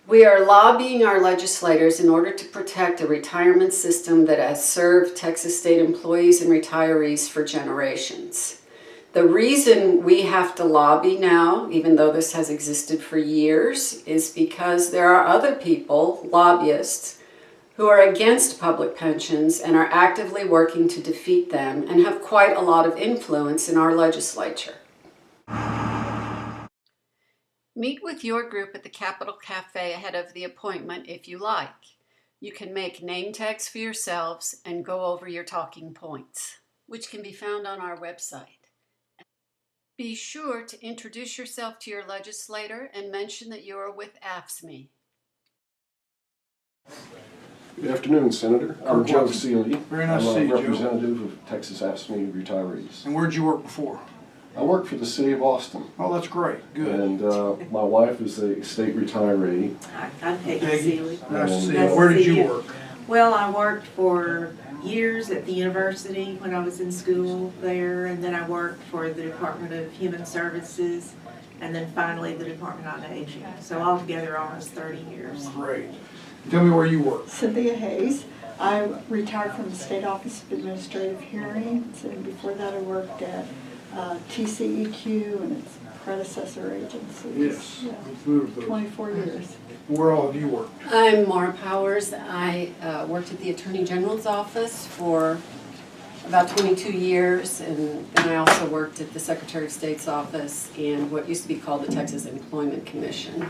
We are lobbying our legislators in order to protect a retirement system that has served Texas state employees and retirees for generations. The reason we have to lobby now, even though this has existed for years, is because there are other people, lobbyists, who are against public pensions and are actively working to defeat them and have quite a lot of influence in our legislature. Meet with your group at the Capitol Cafe ahead of the appointment if you like. You can make name tags for yourselves and go over your talking points, which can be found on our website. Be sure to introduce yourself to your legislator and mention that you are with AFSCME. Good afternoon, Senator. I'm Joe Seeley. Very nice to see you, Joe. I'm a representative of Texas AFSCME retirees. And where'd you work before? I work for the city of Austin. Oh, that's great. Good. And my wife is a state retiree. I'm Peggy Seeley. Nice to see you. Where did you work? Well, I worked for years at the university when I was in school there, and then I worked for the Department of Human Services, and then finally the Department on Aging. So altogether almost 30 years. Great. Tell me where you work. Cynthia Hayes. I retired from the State Office of Administrative Hearings, and before that I worked at TCEQ and its predecessor agencies. Yes. Yeah. 24 years. Where all have you worked? I'm Maura Powers. I worked at the Attorney General's office for about 22 years, and then I also worked at the Secretary of State's office and what used to be called the Texas Employment Commission.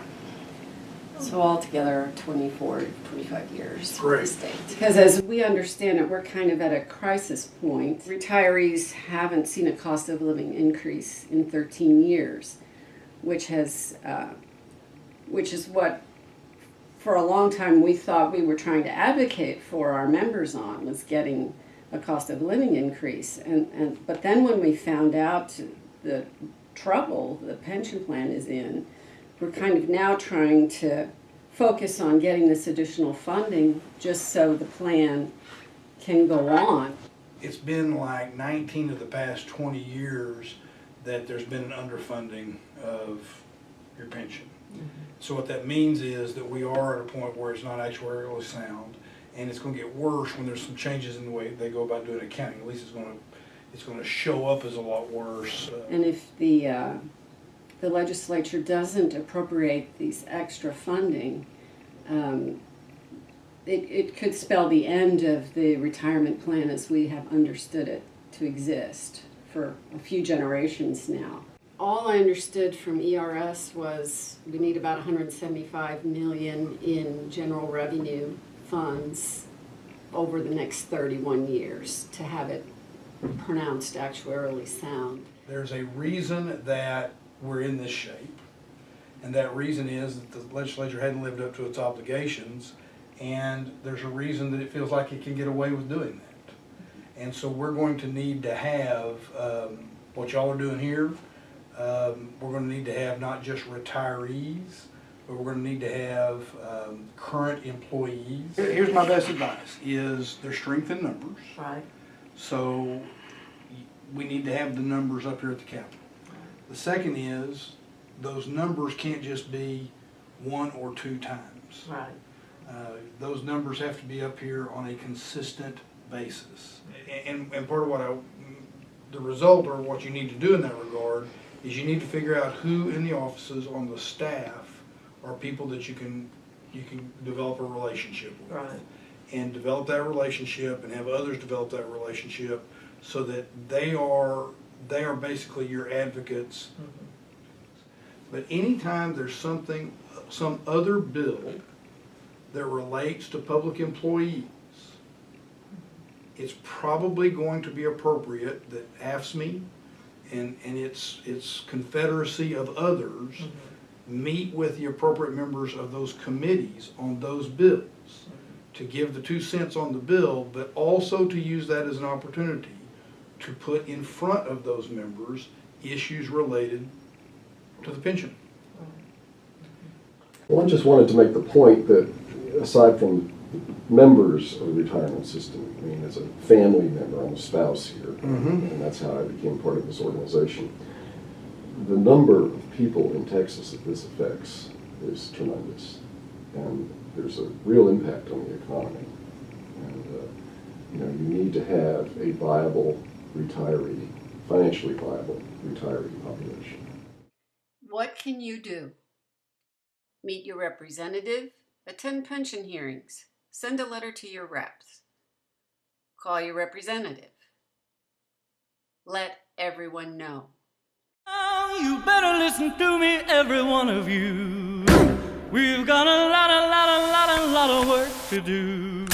So altogether 24 to 25 years for the state. Because as we understand it, we're kind of at a crisis point. Retirees haven't seen a cost of living increase in 13 years, which is what for a long time we thought we were trying to advocate for our members on, was getting a cost of living increase. But then when we found out the trouble the pension plan is in, we're kind of now trying to focus on getting this additional funding just so the plan can go on. It's been like 19 of the past 20 years that there's been an underfunding of your pension. So what that means is that we are at a point where it's not actuarially sound, and it's going to get worse when there's some changes in the way they go about doing accounting. At least it's going to show up as a lot worse. And if the legislature doesn't appropriate these extra funding, it could spell the end of the retirement plan as we have understood it to exist for a few generations now. All I understood from ERS was we need about $175 million in general revenue funds over the next 31 years to have it pronounced actuarially sound. There's a reason that we're in this shape, and that reason is that the legislature hadn't lived up to its obligations, and there's a reason that it feels like it can get away with doing that. And so we're going to need to have what y'all are doing here. We're going to need to have not just retirees, but we're going to need to have current employees. Here's my best advice, is there's strength in numbers. Right. So we need to have the numbers up here at the Capitol. The second is, those numbers can't just be 1 or 2 times. Right. Those numbers have to be up here on a consistent basis. And part of the result, or what you need to do in that regard, is you need to figure out who in the offices on the staff are people that you can develop a relationship with. Right. And develop that relationship and have others develop that relationship so that they are basically your advocates. But anytime there's some other bill that relates to public employees, it's probably going to be appropriate that AFSCME and its confederacy of others meet with the appropriate members of those committees on those bills to give the 2 cents on the bill, but also to use that as an opportunity to put in front of those members issues related to the pension. Well, I just wanted to make the point that aside from members of the retirement system, I mean, as a family member, I'm a spouse here, and that's how I became part of this organization. The number of people in Texas that this affects is tremendous. And there's a real impact on the economy. And, you need to have a viable retiree, financially viable retiree population. What can you do? Meet your representative, attend pension hearings, send a letter to your reps, call your representative. Let everyone know. Oh, you better listen to me, every one of you. We've got a lot of work to do.